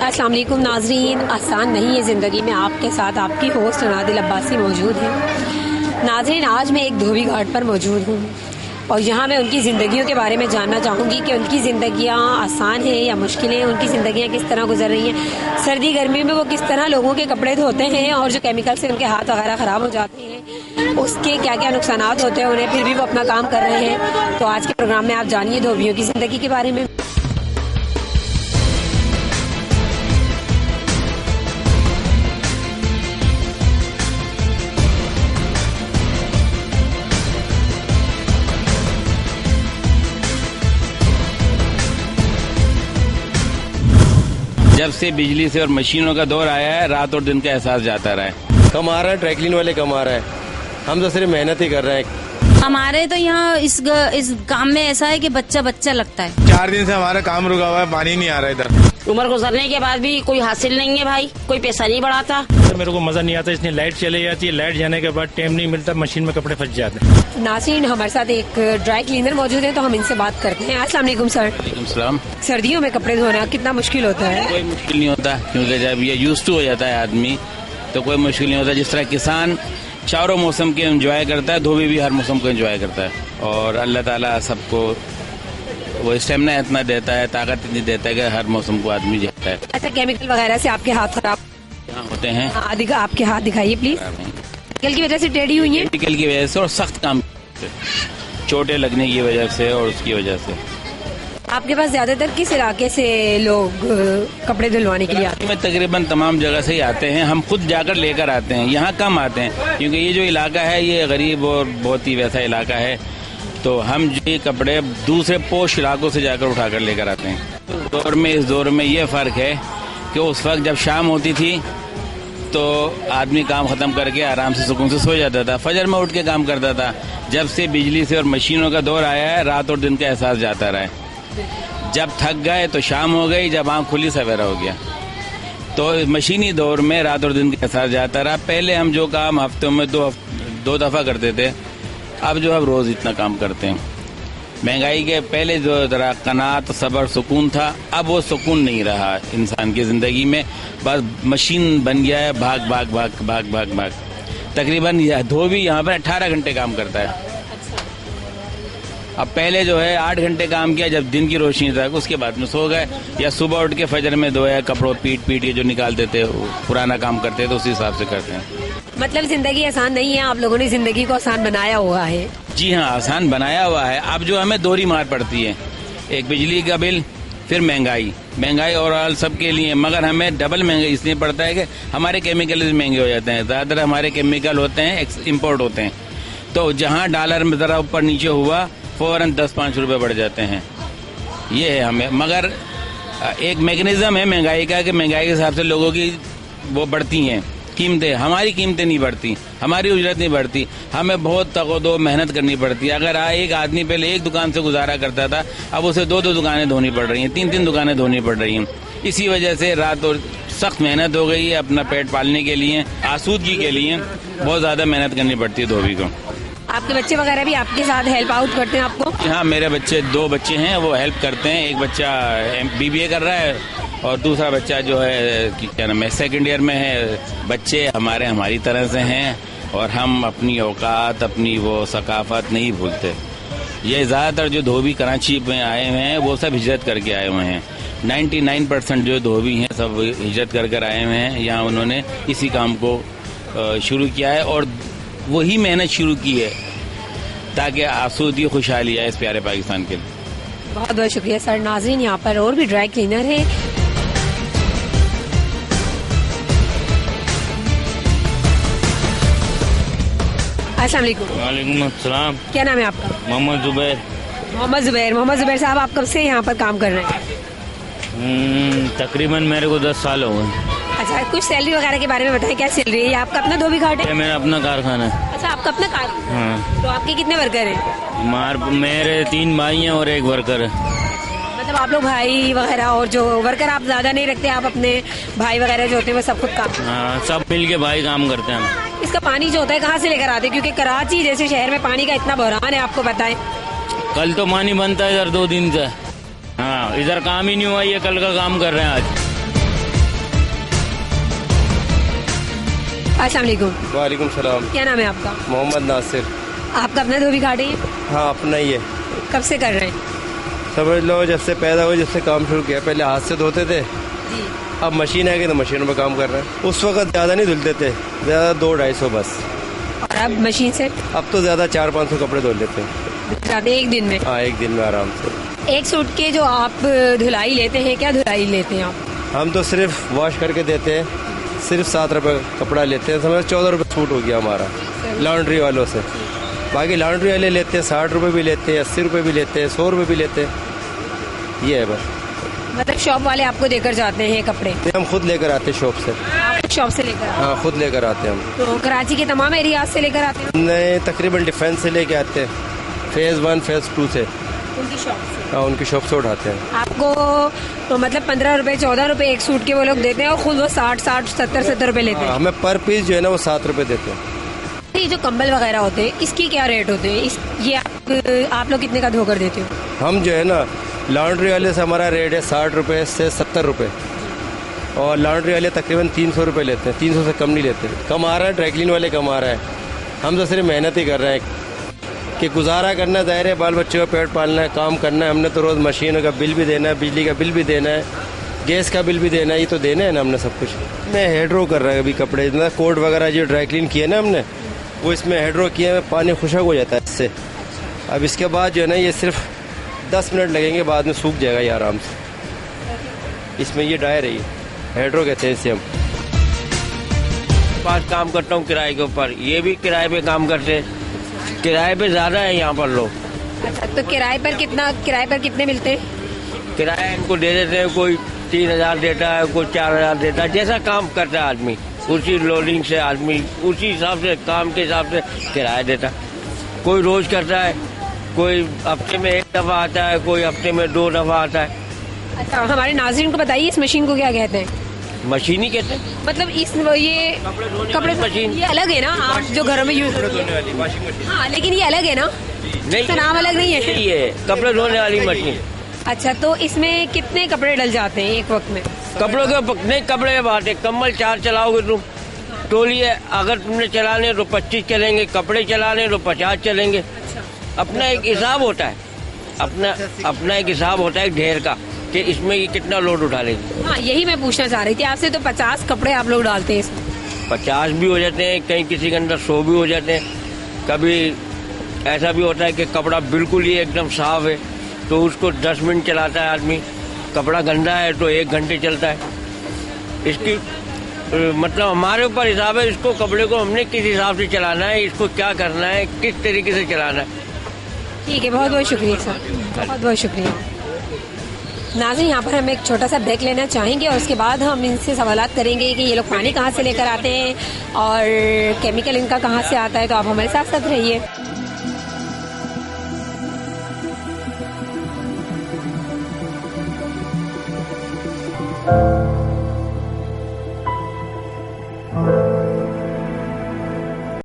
अस्सलाम वालेकुम नाजरीन, आसान नहीं है ज़िंदगी में। आपके साथ आपकी होस्ट नादिल अब्बासी मौजूद है। नाजरीन, आज मैं एक धोबी घाट पर मौजूद हूँ और यहाँ मैं उनकी ज़िंदगियों के बारे में जानना चाहूँगी कि उनकी ज़िंदगियाँ आसान हैं या मुश्किल हैं, उनकी ज़िंदगियाँ किस तरह गुजर रही हैं। सर्दी गर्मी में वो किस तरह लोगों के कपड़े धोते हैं और जो केमिकल से उनके हाथ वगैरह ख़राब हो जाते हैं उसके क्या क्या नुकसान होते हैं उन्हें, फिर भी वो अपना काम कर रहे हैं। तो आज के प्रोग्राम में आप जानिए धोबियों की ज़िंदगी के बारे में। जब से बिजली से और मशीनों का दौर आया है, रात और दिन का एहसास जाता रहा है। कमा रहा है, ट्रैकलिन वाले कमा रहा है, हम तो सिर्फ मेहनत ही कर रहे हैं। हमारे तो यहाँ इस काम में ऐसा है कि बच्चा बच्चा लगता है। 4 दिन से हमारा काम रुका हुआ है, पानी नहीं आ रहा इधर। उम्र गुजरने के बाद भी कोई हासिल नहीं है भाई, कोई पैसा नहीं बढ़ाता। मेरे को मजा नहीं आता, इसलिए लाइट चली जाती है। लाइट जाने के बाद टाइम नहीं मिलता, मशीन में कपड़े फंस जाते हैं। नाज़रीन, हमारे साथ एक ड्राई क्लीनर मौजूद है तो हम इनसे बात करते हैं। अस्सलाम वालेकुम सर। वालेकुम सलाम। सर्दियों में कपड़े धोना कितना मुश्किल होता है? कोई मुश्किल नहीं होता, क्योंकि जब ये यूज्ड टू हो जाता है आदमी तो कोई मुश्किल नहीं होता। जिस तरह किसान चारों मौसम के एंजॉय करता है, धोबी भी हर मौसम को एंजॉय करता है। और अल्लाह ताला सबको वो स्टेमिना इतना देता है, ताकत इतनी देता है कि हर मौसम को आदमी झेलता है। अच्छा, केमिकल वगैरह से आपके हाथ खराब यहाँ होते हैं? आपके हाथ दिखाइए प्लीज। केमिकल की वजह से टेढ़ी हुई है? केमिकल की वजह से और सख्त काम, चोटें लगने की वजह से और उसकी वजह से। आपके पास ज्यादातर किस इलाके से लोग कपड़े धुलवाने के लिए आते हैं? तकरीबन तमाम जगह से ही आते हैं, हम खुद जाकर लेकर आते हैं। यहाँ कम आते हैं क्योंकि ये जो इलाका है ये गरीब और बहुत ही वैसा इलाका है, तो हम ये कपड़े दूसरे पोश इलाकों से जाकर उठाकर लेकर आते हैं। इस दौर में ये फ़र्क है कि उस वक्त जब शाम होती थी तो आदमी काम ख़त्म करके आराम से सुकून से सो जाता था, फजर में उठ के काम करता था। जब से बिजली से और मशीनों का दौर आया है, रात और दिन का एहसास जाता रहा है। जब थक गए तो शाम हो गई, जब आँख खुली सवेरा हो गया। तो मशीनी दौर में रात और दिन का एहसास जाता रहा। पहले हम जो काम हफ्तों में दो दफ़ा करते थे, अब जो अब रोज़ इतना काम करते हैं। महंगाई के पहले जो ज़रा कनात सब्र सुकून था, अब वो सुकून नहीं रहा इंसान की ज़िंदगी में। बस मशीन बन गया है, भाग भाग भाग भाग भाग भाग। तकरीबन धोबी यहाँ पर 18 घंटे काम करता है। अब पहले जो है 8 घंटे काम किया जब दिन की रोशनी तक, उसके बाद में सो गए, या सुबह उठ के फजर में धोया, कपड़ों पीट के जो निकालते थे पुराना काम करते थे, उसी हिसाब से करते हैं। मतलब जिंदगी आसान नहीं है, आप लोगों ने जिंदगी को आसान बनाया हुआ है। जी हाँ, आसान बनाया हुआ है। अब जो हमें दोहरी मार पड़ती है, एक बिजली का बिल, फिर महंगाई और सबके लिए, मगर हमें डबल महंगाई इसलिए पड़ता है कि हमारे केमिकल महंगे हो जाते हैं। ज़्यादातर हमारे केमिकल होते हैं इम्पोर्ट होते हैं, तो जहाँ डॉलर में ज़रा ऊपर नीचे हुआ फौरन 10-5 रुपये बढ़ जाते हैं। ये है हमें, मगर एक मैकेनिज्म है महंगाई का कि महंगाई के हिसाब से लोगों की वो बढ़ती हैं कीमतें। हमारी कीमतें नहीं बढ़ती, हमारी उजरत नहीं बढ़ती, हमें बहुत तगदो मेहनत करनी पड़ती है। अगर एक आदमी पहले एक दुकान से गुजारा करता था, अब उसे 2 दुकानें धोनी पड़ रही हैं, 3 दुकानें धोनी पड़ रही हैं। इसी वजह से रात और सख्त मेहनत हो गई है अपना पेट पालने के लिए, आसूदगी के लिए बहुत ज़्यादा मेहनत करनी पड़ती है धोबी को। आपके बच्चे वगैरह भी आपके साथ हेल्प आउट करते हैं आपको? हाँ, मेरे बच्चे 2 बच्चे हैं, वो हेल्प करते हैं। एक बच्चा BBA कर रहा है और दूसरा बच्चा जो है क्या नाम है, 2nd ईयर में है। बच्चे हमारी तरह से हैं और हम अपनी औकात, अपनी वो सकाफत नहीं भूलते। ये ज़्यादातर जो धोबी कराची में आए हुए हैं वो सब हिजरत करके आए हुए हैं। 99% जो धोबी हैं सब हिजरत कर आए हुए हैं। यहाँ उन्होंने इसी काम को शुरू किया है और वही मेहनत शुरू की है ताकि आसूदी खुशहाली आए इस प्यारे पाकिस्तान के लिए। बहुत बहुत शुक्रिया सर। नाज़रीन, यहाँ पर और भी ड्राई क्लीनर है। अस्सलाम वालेकुम। वालेकुम अस्सलाम। क्या नाम है आपका? मोहम्मद जुबैर। मोहम्मद जुबैर साहब, आप कब से यहाँ पर काम कर रहे हैं? तकरीबन मेरे को 10 साल हो गए। अच्छा, कुछ सैलरी वगैरह के बारे में बताएं, क्या सैलरी है? आपका अपना धोबी घाट है? मेरा अपना कारखाना है। अच्छा, आपका अपना कारखाना? हाँ। तो आपके कितने वर्कर हैं? मेरे 3 भाई हैं और 1 वर्कर है। मतलब आप लोग भाई वगैरह और जो वर्कर आप ज्यादा नहीं रखते, आप अपने भाई वगैरह जो होते हैं वो सब खुद काम? हाँ, सब मिल के भाई काम करते हैं हम। इसका पानी जो होता है कहाँ से लेकर आते हैं, क्योंकि कराची जैसे शहर में पानी का इतना बहरान है, आपको बताएं। कल तो पानी बनता है इधर 2 दिन से। हाँ, इधर काम ही नहीं हुआ, ये कल का काम कर रहे हैं आज। अस्सलाम वालेकुम। वालेकुम सलाम। क्या नाम है आपका? मोहम्मद नासिर। आपका अपना धोबी घाट है? हाँ, अपना ही है। कब से कर रहे हैं? समझ लो जब से पैदा हुए, जब से काम शुरू किया। पहले हाथ से धोते थे, जी। अब मशीन आ गई तो मशीनों में काम कर रहे हैं। उस वक्त ज़्यादा नहीं धुलते थे, ज़्यादा 200-250 बस। और अब मशीन से अब तो ज़्यादा 400-500 कपड़े धो लेते हैं। जाते एक दिन में? हाँ, एक दिन में आराम से। एक सूट के जो आप धुलाई लेते हैं, क्या धुलाई लेते हैं आप? हम तो सिर्फ वॉश करके देते हैं, सिर्फ 7 रुपये कपड़ा लेते हैं। समझ 14 रुपये सूट हो गया हमारा लॉन्ड्री वालों से। बाकी लॉन्ड्री वाले लेते हैं 60 रुपये भी लेते हैं, 80 रुपये भी लेते हैं, 100 रुपये भी लेते हैं। ये है बस। मतलब शॉप वाले आपको देकर जाते हैं कपड़े? हम खुद लेकर आते हैं शॉप से। आप शॉप से लेकर? हाँ, खुद लेकर आते हैं हम। तो कराची के तमाम एरिया से लेकर आते हैं? नहीं, तकरीबन डिफेंस से लेके आते हैं, फेज़ 1 फेज़ 2 से। उनकी शॉप से? हाँ, उनकी शॉप से उठाते हैं। आपको तो मतलब 15 रुपए 14 रुपए एक सूट के वो लोग देते हैं और खुद वो 60 70 रुपए लेते हैं? हमें पर पीस जो है ना वो 7 रुपये देते हैं। ये जो कंबल वगैरह होते हैं इसकी क्या रेट होते हैं? ये आप लोग कितने का धोकर देते हो? हम जो है ना लॉन्ड्री वाले से हमारा रेट है 60 रुपये से 70 रुपये, और लॉन्ड्री वाले तकरीबन 300 रुपये लेते हैं। 300 से कम नहीं लेते। कम आ रहा है, ड्राइक्लीन वाले कम आ रहा है। हम तो सिर्फ मेहनत ही कर रहे हैं कि गुजारा करना, ज़ाहिर है, बाल बच्चों का पेट पालना है, काम करना है। हमने तो रोज़ मशीनों का बिल भी देना है, बिजली का बिल भी देना है, गैस का बिल भी देना है। ये तो देना है ना हमने सब कुछ। मैं हेड्रो कर रहा है अभी कपड़े, इतना कोट वगैरह जो ड्राइक्लीन किए ना हमने, वो इसमें हेड्रो किए हैं, पानी खुशक हो जाता है इससे। अब इसके बाद जो है ना ये सिर्फ 10 मिनट लगेंगे, बाद में सूख जाएगा ये आराम से। इसमें ये डायर है, ये हेड्रो कहते हैं इसे हम। पास काम करता हूँ किराए के ऊपर, ये भी किराए पे काम करते हैं। किराए पे ज्यादा है यहाँ पर लोग। अच्छा, तो किराए पर कितने मिलते हैं? किराया इनको दे देते हैं, कोई 3000 देता है, कोई 4000 देता है, जैसा काम करता है आदमी उसी लोडिंग से आदमी उसी हिसाब से काम के हिसाब से किराया देता है। कोई रोज करता है, कोई हफ्ते में 1 दफा आता है, कोई हफ्ते में 2 दफा आता है। अच्छा, हमारे नाज़रीन को बताइए इस मशीन को क्या कहते हैं? मशीन ही कहते हैं। मतलब ये कपड़े मशीन ये अलग है ना, आप जो घरों में यूज धोने वाली वॉशिंग मशीन। हाँ, लेकिन ये अलग है ना, नहीं, इसका नाम अलग नहीं है? ये कपड़े धोने वाली मशीन। अच्छा, तो इसमें कितने कपड़े डल जाते हैं एक वक्त में? कपड़ों के नहीं, कपड़े के बात है। कम्बल 4 चलाओगे तुम, तौलिए अगर तुमने चलाने तो 25 चलेंगे, कपड़े चलाने तो 50 चलेंगे। अपना एक हिसाब होता है, अपना एक हिसाब होता है ढेर का कि इसमें ये कितना लोड उठा लेगी। हाँ, यही मैं पूछना चाह रही थी आपसे। तो 50 कपड़े आप लोग डालते हैं इसमें? 50 भी हो जाते हैं, कहीं किसी के अंदर 100 भी हो जाते हैं। कभी ऐसा भी होता है कि कपड़ा बिल्कुल ही एकदम साफ है तो उसको 10 मिनट चलाता है आदमी। कपड़ा गंदा है तो 1 घंटे चलता है। इसकी मतलब हमारे ऊपर हिसाब है, इसको कपड़े को हमने किस हिसाब से चलाना है, इसको क्या करना है, किस तरीके से चलाना है। ठीक है, बहुत बहुत शुक्रिया सर, बहुत बहुत शुक्रिया। नाज़रीन, यहाँ पर हम एक छोटा सा ब्रेक लेना चाहेंगे और उसके बाद हम इनसे सवालात करेंगे कि ये लोग पानी कहाँ से लेकर आते हैं और केमिकल इनका कहाँ से आता है। तो आप हमारे साथ साथ रहिए।